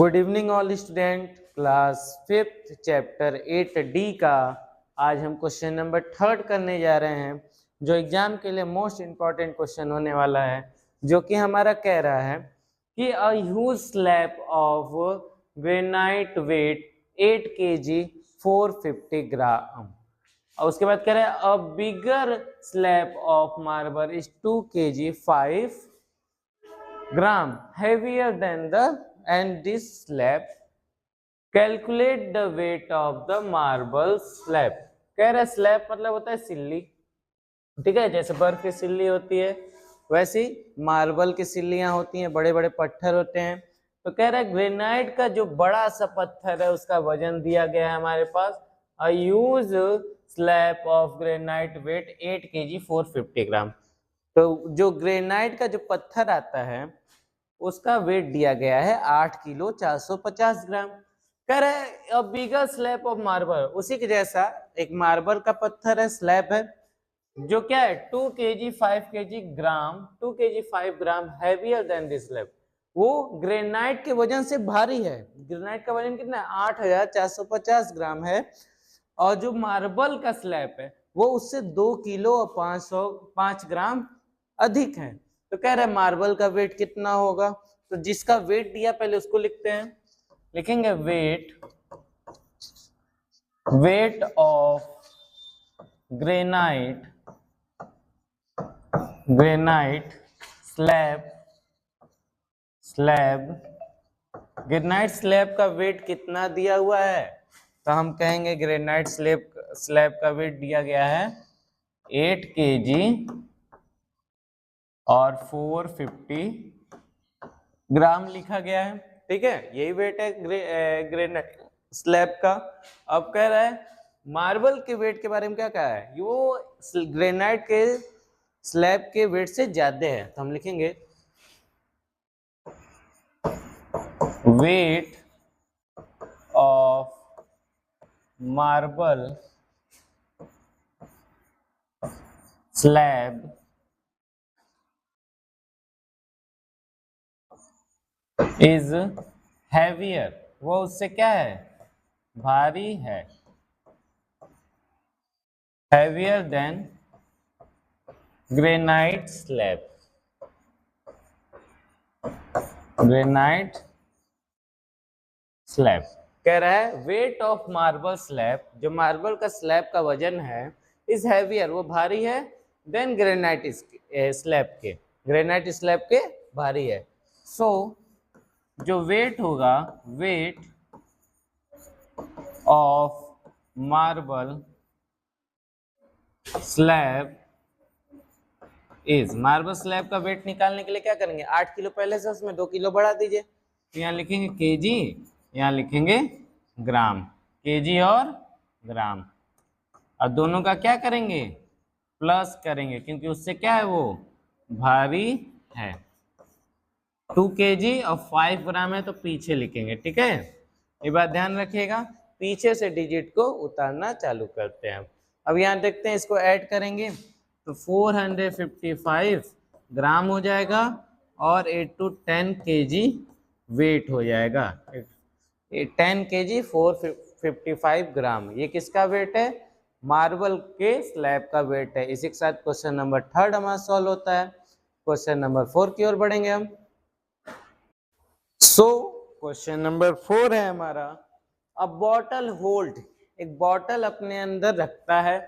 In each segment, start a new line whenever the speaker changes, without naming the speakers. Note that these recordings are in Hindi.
Good evening all student. Class 5th chapter 8D का आज हम क्वेश्चन नंबर 3 करने जा रहे हैं, जो एग्जाम के लिए मोस्ट इम्पॉर्टेंट क्वेश्चन होने वाला है, जो कि हमारा कह रहा है कि a huge slab of granite weight 8 kg 450 ग्राम, और उसके बाद कह रहे हैं a bigger slab of marble is 2 kg 5 gram heavier than the and this slab, calculate the weight of the marble slab। कह रहा है स्लैब मतलब होता है सिल्ली, ठीक है। जैसे बर्फ की सिल्ली होती है वैसी मार्बल की सिल्लियां होती हैं, बड़े बड़े पत्थर होते हैं। तो कह रहा है ग्रेनाइट का जो बड़ा सा पत्थर है उसका वजन दिया गया है हमारे पास, a huge slab of granite weight 8 kg 450 ग्राम। तो जो ग्रेनाइट का जो पत्थर आता है उसका वेट दिया गया है 8 किलो 450 ग्राम। कह रहे हैं a bigger slab of marble, उसी के जैसा एक मार्बल का पत्थर है, स्लैब है, जो क्या है 2 kg 5 kg gram 2 kg 5 gram heavier than this slab. वो ग्रेनाइट के वजन से भारी है। ग्रेनाइट का वजन कितना है? 8450 ग्राम है। और जो मार्बल का स्लैब है वो उससे 2 किलो और 505 ग्राम अधिक है। तो कह रहे हैं मार्बल का वेट कितना होगा, तो जिसका वेट दिया पहले उसको लिखते हैं। लिखेंगे weight of granite slab granite slab का वेट कितना दिया हुआ है, तो हम कहेंगे ग्रेनाइट स्लैब का वेट दिया गया है 8 kg और 450 ग्राम लिखा गया है, ठीक है। यही वेट है ग्रेनाइट स्लैब का। अब कह रहा है मार्बल के वेट के बारे में क्या कहा है, वो ग्रेनाइट के स्लैब के वेट से ज्यादा है। तो हम लिखेंगे weight of marble slab is heavier, वो उससे क्या है? भारी है। Heavier than granite slab. Granite slab कह रहा है वेट ऑफ मार्बल स्लैब, जो मार्बल का स्लैब का वजन है, इज हैवियर, वो भारी है, देन ग्रेनाइट स्लैब के, ग्रेनाइट स्लैब के भारी है। सो जो वेट होगा, weight of marble slab is, marble slab का वेट निकालने के लिए क्या करेंगे, 8 किलो पहले से उसमें 2 किलो बढ़ा दीजिए। तो यहाँ लिखेंगे केजी, यहाँ लिखेंगे ग्राम, केजी और ग्राम, और दोनों का क्या करेंगे, प्लस करेंगे, क्योंकि उससे क्या है, वो भारी है। 2 kg और 5 ग्राम है तो पीछे लिखेंगे, ठीक है। ये बात ध्यान रखिएगा, पीछे से डिजिट को उतारना चालू करते हैं। अब यहाँ देखते हैं, इसको ऐड करेंगे तो 455 ग्राम हो जाएगा और 8 to 10 kg वेट हो जाएगा। 10 kg 455 ग्राम, ये किसका वेट है? मार्बल के स्लैब का वेट है। इसी के साथ क्वेश्चन नंबर 3 हमारा सॉल्व होता है। क्वेश्चन नंबर 4 की ओर बढ़ेंगे हम। क्वेश्चन नंबर 4 है हमारा, अ बॉटल होल्ड, एक बॉटल अपने अंदर रखता है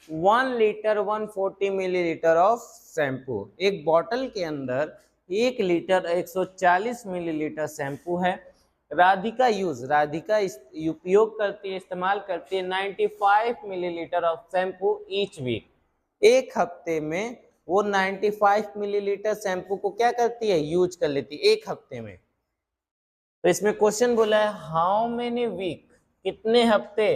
1 लीटर 140 मिलीलीटर ऑफ शैम्पू। एक बॉटल के अंदर 1 लीटर 140 मिलीलीटर शैम्पू है। राधिका उपयोग करती है, इस्तेमाल करती है 95 millilitre of shampoo each week. एक हफ्ते में वो 95 मिलीलीटर शैम्पू को क्या करती है, यूज कर लेती है एक हफ्ते में। तो इसमें क्वेश्चन बोला है हाउ मेनी वीक, कितने हफ्ते,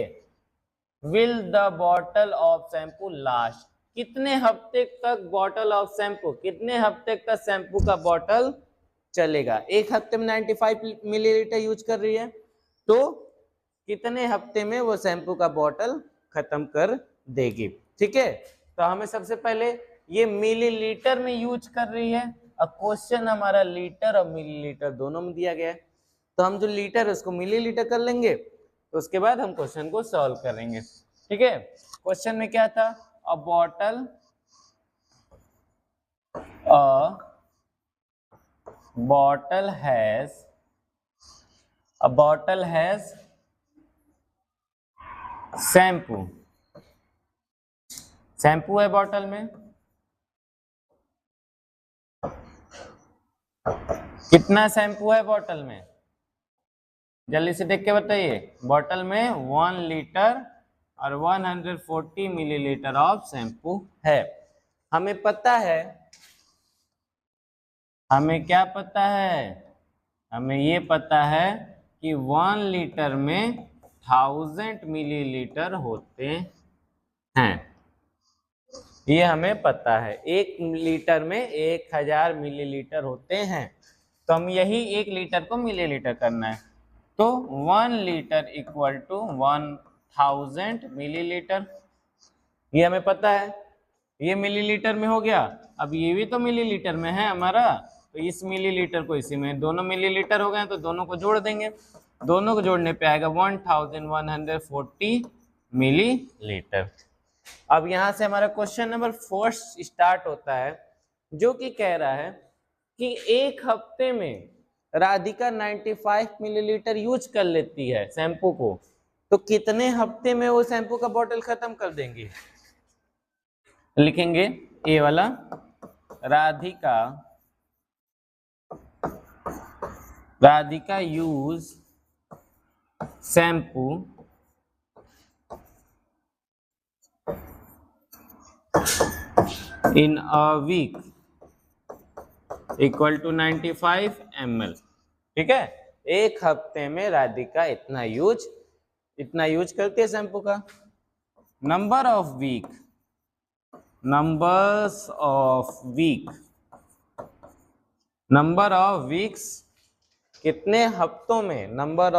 will the bottle of shampoo last, कितने हफ्ते तक बॉटल ऑफ शैम्पू, कितने हफ्ते तक शैम्पू का बॉटल चलेगा। एक हफ्ते में 95 मिलीलीटर यूज कर रही है, तो कितने हफ्ते में वो शैम्पू का बॉटल खत्म कर देगी, ठीक है। तो हमें सबसे पहले ये मिलीलीटर में यूज कर रही है, और क्वेश्चन हमारा लीटर और मिलीलीटर दोनों में दिया गया है। तो हम जो लीटर है उसको मिलीलीटर कर लेंगे, तो उसके बाद हम क्वेश्चन को सॉल्व करेंगे। ठीक है, क्वेश्चन में क्या था, अ bottle has शैम्पू है बॉटल में, कितना शैम्पू है बॉटल में, जल्दी से देख के बताइए। बॉटल में 1 लीटर और 140 मिलीलीटर ऑफ शैम्पू है। हमें पता है, हमें क्या पता है, हमें ये पता है कि 1 लीटर में 1000 मिलीलीटर होते हैं, ये हमें पता है। 1 लीटर में 1000 मिलीलीटर होते हैं, तो हम यही 1 लीटर को मिलीलीटर करना है, तो 1 लीटर इक्वल टू 1000 मिलीलीटर, ये हमें पता है। ये मिलीलीटर में हो गया, अब ये भी तो मिलीलीटर में है हमारा, तो इस मिलीलीटर को इसी में, दोनों मिलीलीटर हो गए तो दोनों को जोड़ देंगे, दोनों को जोड़ने पे आएगा 1140 मिलीलीटर। अब यहां से हमारा क्वेश्चन नंबर 4 स्टार्ट होता है, जो कि कह रहा है कि एक हफ्ते में राधिका 95 मिलीलीटर यूज कर लेती है शैम्पू को, तो कितने हफ्ते में वो शैम्पू का बोतल खत्म कर देंगी। लिखेंगे ए वाला, Radhika use shampoo in a week equal to 95 ml। ठीक है, एक हफ्ते में राधिका इतना यूज करती है शैम्पू का। नंबर्स ऑफ वीक्स, कितने हफ्तों में, number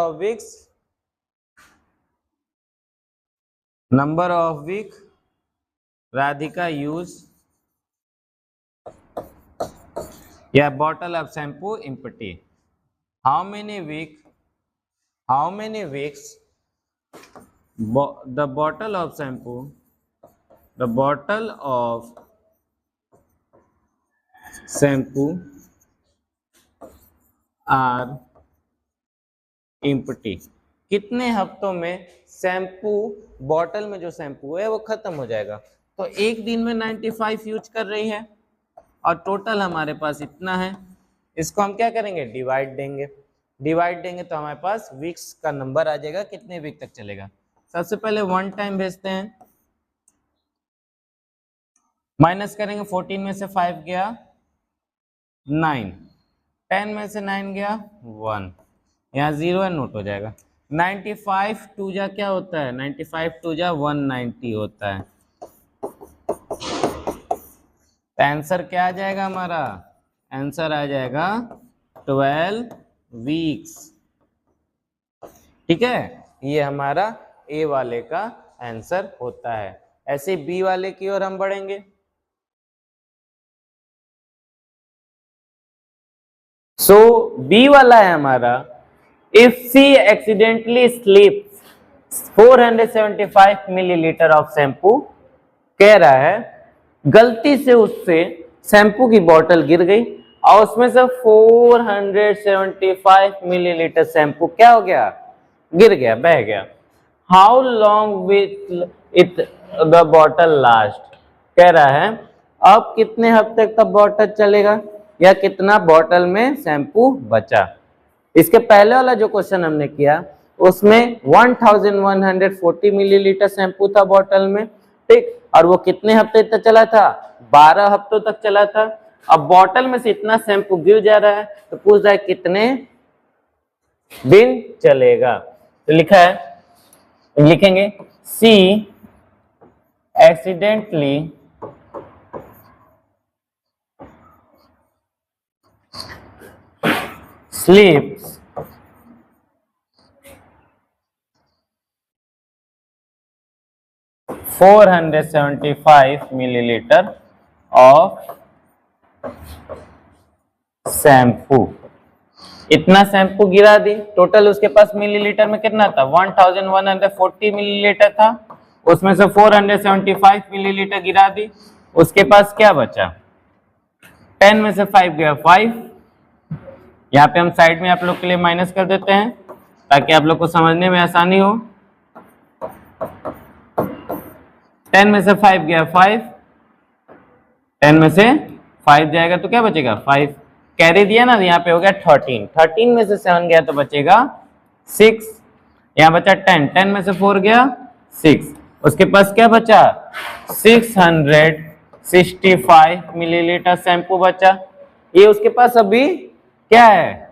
of week Radhika use या bottle of shampoo empty, how many weeks the bottle of shampoo are empty, कितने हफ्तों में शैम्पू, बॉटल में जो शैम्पू है वो खत्म हो जाएगा। तो एक दिन में 95 यूज कर रही है और टोटल हमारे पास इतना है, इसको हम क्या करेंगे, डिवाइड देंगे तो हमारे पास वीक्स का नंबर आ जाएगा, कितने वीक तक चलेगा। सबसे पहले 1 टाइम भेजते हैं, माइनस करेंगे, 14 में से 5 गया 9, 10 में से 9 गया 1, यहाँ 0 है, नोट हो जाएगा। 95 टू जा क्या होता है, 95 टू जा 190 होता है, आंसर क्या आ जाएगा हमारा, आंसर आ जाएगा 12 वीक्स। ठीक है, ये हमारा ए वाले का आंसर होता है। ऐसे बी वाले की ओर हम बढ़ेंगे। सो बी वाला है हमारा, if C accidentally slips 475 millilitre of shampoo, कह रहा है गलती से उससे शैम्पू की बोतल गिर गई और उसमें से 475 मिलीलीटर शैम्पू क्या हो गया, गिर गया, बह गया। How long will it the bottle last, कह रहा है अब कितने हफ्ते तक बॉटल चलेगा या कितना बॉटल में शैम्पू बचा। इसके पहले वाला जो क्वेश्चन हमने किया उसमें 1140 मिलीलीटर शैम्पू था बॉटल में, ठीक, और वो कितने हफ्ते तक चला था, 12 हफ्तों तक चला था। अब बॉटल में से इतना शैम्पू गिर जा रहा है तो पूछ रहा है कितने दिन चलेगा। तो लिखा है, लिखेंगे she accidentally spills 475 milliliter of shampoo इतना शैम्पू गिरा दी, टोटल उसके पास मिलीलीटर में कितना था 1140 मिलीलीटर था, उसमें से 475 मिलीलीटर गिरा दी, उसके पास क्या बचा 10 में से 5 गया 5। यहाँ पे हम साइड में आप लोग के लिए माइनस कर देते हैं ताकि आप लोग को समझने में आसानी हो। 10 में से 5 गया 5, 10 में से 5 जाएगा तो क्या बचेगा 5, कैरी दिया ना, यहाँ पे हो गया 13, 13 में से 7 गया तो बचेगा 6, यहाँ बचा 10, 10 में से 4 गया 6, उसके पास क्या बचा 665 मिलीलीटर शैम्पू बचा। ये उसके पास अभी क्या है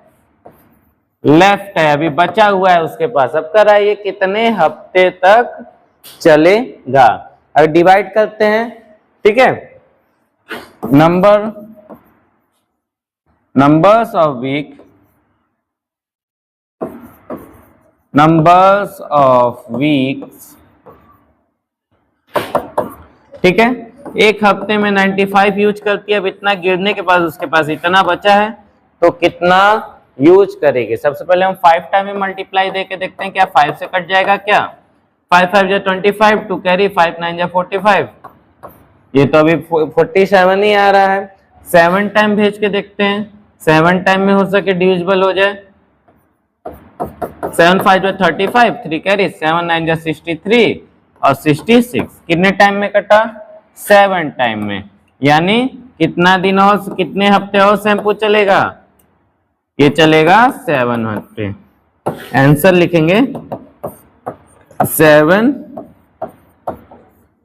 लेफ्ट है, अभी बचा हुआ है उसके पास। अब कर रहा है ये कितने हफ्ते तक चलेगा, अब डिवाइड करते हैं, ठीक है। numbers of weeks, ठीक है। एक हफ्ते में 95 यूज करती है, अब इतना गिरने के बाद उसके पास इतना बचा है तो कितना यूज करेगी। सबसे पहले हम 5 टाइम में मल्टीप्लाई देके देखते हैं क्या 5 से कट जाएगा क्या, 5 5 जा 25 टू कैरी 5 9 जा 45, ये तो अभी 47 ही आ रहा है। 7 टाइम भेज के देखते हैं, 7 टाइम में हो सके डिविजिबल हो जाए, 7 5 जा 35, 3 कैरी 7 9 जा 63 और 66 कितने टाइम में कटा 7 टाइम में, यानी कितना दिन और कितने हफ्ते और शैम्पू चलेगा, ये चलेगा 7 हफ्ते। आंसर लिखेंगे 7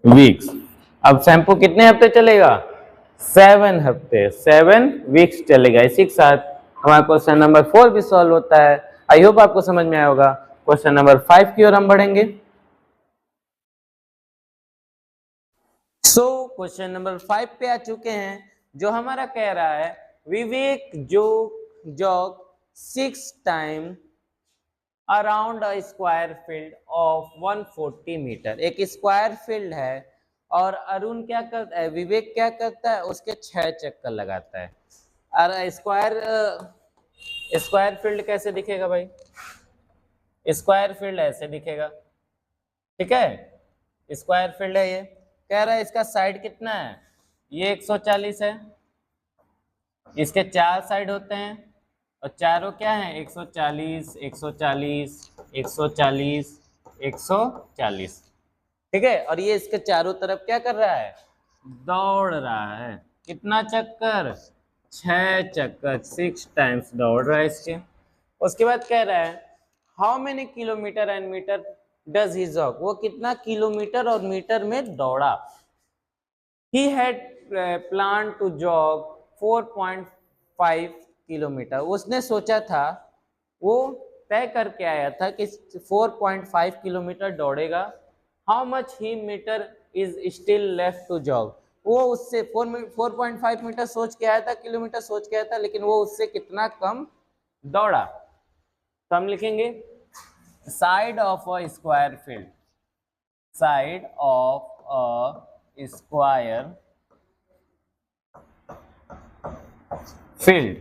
वीक्स। अब शैम्पू कितने हफ्ते चलेगा 7 हफ्ते, 7 वीक्स चलेगा। इसी के साथ हमारा क्वेश्चन नंबर 4 भी सॉल्व होता है। आई होप आपको समझ में आया होगा। क्वेश्चन नंबर 5 की ओर हम बढ़ेंगे। क्वेश्चन नंबर 5 पे आ चुके हैं, जो हमारा कह रहा है Vivek jog 6 time around a square field of 140 metre. एक स्क्वायर फील्ड है और अरुण क्या करता है, विवेक क्या करता है, उसके 6 चक्कर लगाता है। और स्क्वायर फील्ड कैसे दिखेगा भाई, स्क्वायर फील्ड ऐसे दिखेगा, ठीक है। स्क्वायर फील्ड है, ये कह रहा है इसका साइड कितना है, ये 140 है, इसके 4 साइड होते हैं और चारों क्या है 140 140 140 140, ठीक है। और ये इसके चारों तरफ क्या कर रहा है, दौड़ रहा है। कितना चक्कर 6 चक्कर, 6 टाइम्स दौड़ रहा है इसके। उसके बाद कह रहा है how many kilometre and metre does he jog, वो कितना किलोमीटर और मीटर में दौड़ा। He had plan to jog 4.5 kilometre, उसने सोचा था, वो तय करके आया था कि 4.5 किलोमीटर दौड़ेगा। How much he metre is still left to jog, वो उससे 4.5 मीटर सोच के आया था, किलोमीटर सोच के आया था, लेकिन वो उससे कितना कम दौड़ा। तो हम लिखेंगे side of a square field, side of a square field,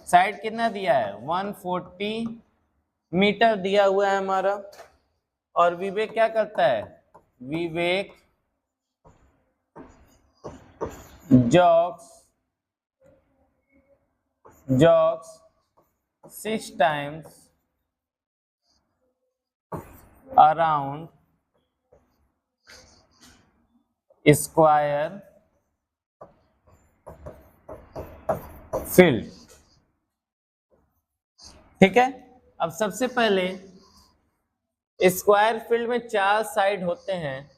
side कितना दिया है 140 मीटर दिया हुआ है हमारा। और विवेक क्या करता है, Vivek jogs 6 times around square field, ठीक है। अब सबसे पहले स्क्वायर फील्ड में 4 साइड होते हैं,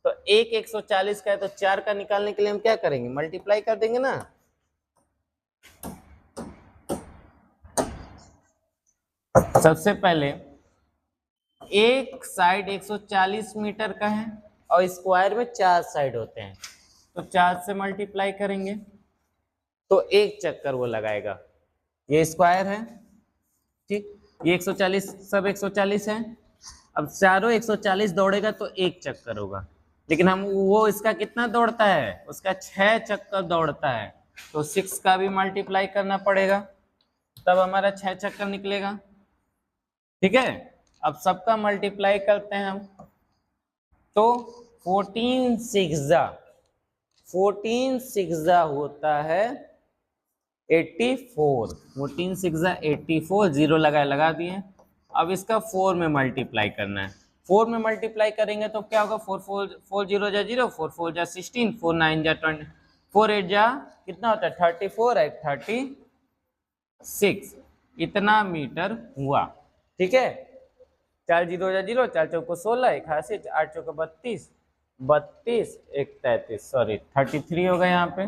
तो एक 140 का है तो 4 का निकालने के लिए हम क्या करेंगे, मल्टीप्लाई कर देंगे ना। सबसे पहले एक साइड 140 मीटर का है और स्क्वायर में 4 साइड होते हैं, तो 4 से मल्टीप्लाई करेंगे तो एक चक्कर वो लगाएगा। ये स्क्वायर है, ठीक, ये 140 सब 140 है। अब चारों 140 दौड़ेगा तो एक चक्कर होगा, लेकिन हम वो इसका कितना दौड़ता है, उसका 6 चक्कर दौड़ता है, तो 6 का भी मल्टीप्लाई करना पड़ेगा। तब हमारा 6 चक्कर निकलेगा। ठीक है, अब सबका मल्टीप्लाई करते हैं हम, तो 14 सिक्स होता है 84। 14 सिक्स 84, जीरो लगा दिए। अब इसका 4 में मल्टीप्लाई करना है। 4 में मल्टीप्लाई करेंगे तो क्या होगा, 4 जीरो जा जीरो, 4 जा 16, 4 9 जा 20, 4 8 जा कितना होता है 34, 36, इतना मीटर हुआ। ठीक है, 4 जीरो जा जीरो, 4 चौको 16, 81, 8 चौको 32, 32 1 33, सॉरी 33 होगा यहाँ पे।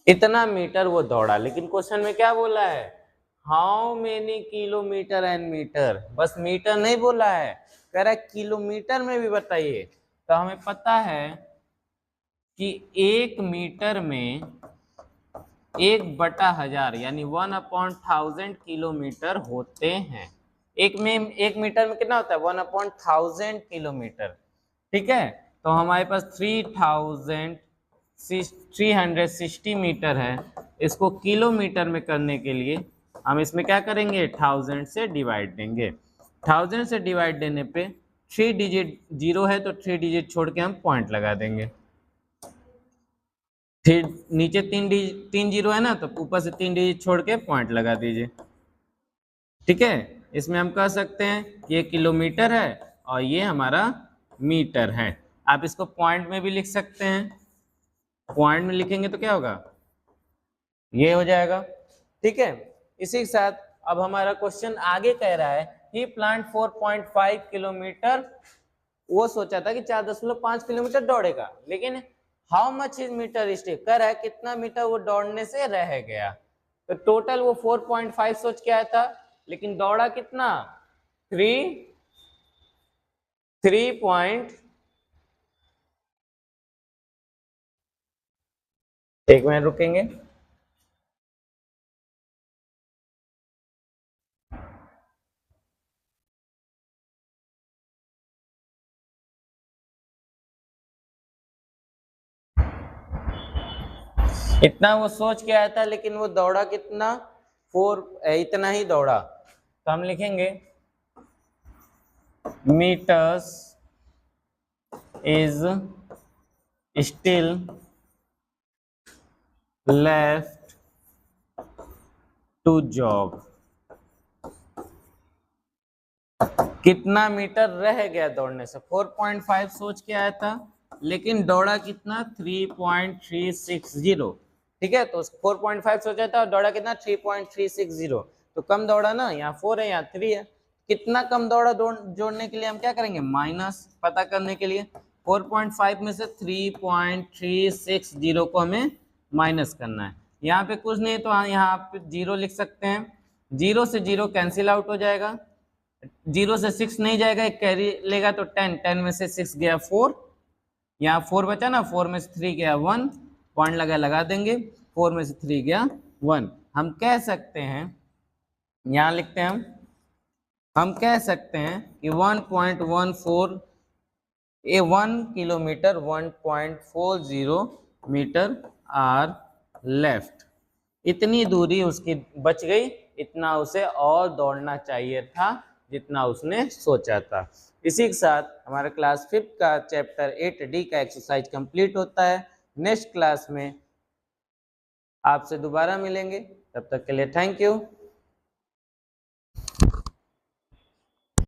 इतना मीटर वो दौड़ा, लेकिन क्वेश्चन में क्या बोला है, how many kilometre and metre, बस मीटर नहीं बोला है, कह रहा है किलोमीटर में भी बताइए। तो हमें पता है कि 1 मीटर में 1/1000 यानी 1/1000 किलोमीटर होते हैं। एक मीटर में कितना होता है 1/1000 किलोमीटर। ठीक है, तो हमारे पास 360 मीटर है। इसको किलोमीटर में करने के लिए हम इसमें क्या करेंगे, 1000 से डिवाइड देंगे। 1000 से डिवाइड देने पे 3 डिजिट जीरो है तो 3 डिजिट छोड़ के हम पॉइंट लगा देंगे। फिर नीचे 3 जीरो है ना, तो ऊपर से 3 डिजिट छोड़ के पॉइंट लगा दीजिए। ठीक है, इसमें हम कह सकते हैं कि ये किलोमीटर है और ये हमारा मीटर है। आप इसको पॉइंट में भी लिख सकते हैं, पॉइंट में लिखेंगे तो क्या होगा, ये हो जाएगा। ठीक है, इसी के साथ अब हमारा क्वेश्चन आगे कह रहा है ही प्लांट 4.5 किलोमीटर, वो सोचा था कि 4.5 किलोमीटर दौड़ेगा, लेकिन how much is metre step, कह रहा है कितना मीटर वो दौड़ने से रह गया। तो टोटल वो 4.5 सोच के आया था, लेकिन दौड़ा कितना 3 पॉइंट, एक मिनट रुकेंगे। इतना वो सोच के आया था, लेकिन वो दौड़ा कितना 4, इतना ही दौड़ा। तो हम लिखेंगे metres is still left to jog, कितना मीटर रह गया दौड़ने से। 4.5 सोच के आया था, लेकिन दौड़ा कितना 3.360। ठीक है, तो 4.5 सोचा था और दौड़ा कितना 3.360। तो कम दौड़ा ना, यहाँ 4 है यहाँ 3 है, कितना कम दौड़ा जोड़ने के लिए हम क्या करेंगे, माइनस पता करने के लिए 4.5 में से 3.360 को हमें माइनस करना है। यहाँ पे कुछ नहीं तो यहाँ आप जीरो लिख सकते हैं, जीरो से जीरो कैंसिल आउट हो जाएगा, 0 से 6 नहीं जाएगा, एक कैरी लेगा तो 10, 10 में से 6 गया 4, यहाँ 4 बचा ना, 4 में से 3 गया 1, पॉइंट लगा देंगे, 4 में से 3 गया 1। हम कह सकते हैं, यहाँ लिखते हैं हम कह सकते हैं कि 1.14 1 किलोमीटर 1.40 मीटर आर लेफ्ट, इतनी दूरी उसकी बच गई, इतना उसे और दौड़ना चाहिए था जितना उसने सोचा था। इसी के साथ हमारा क्लास 5 का चैप्टर 8D का एक्सरसाइज कंप्लीट होता है। नेक्स्ट क्लास में आपसे दोबारा मिलेंगे, तब तक के लिए थैंक यू।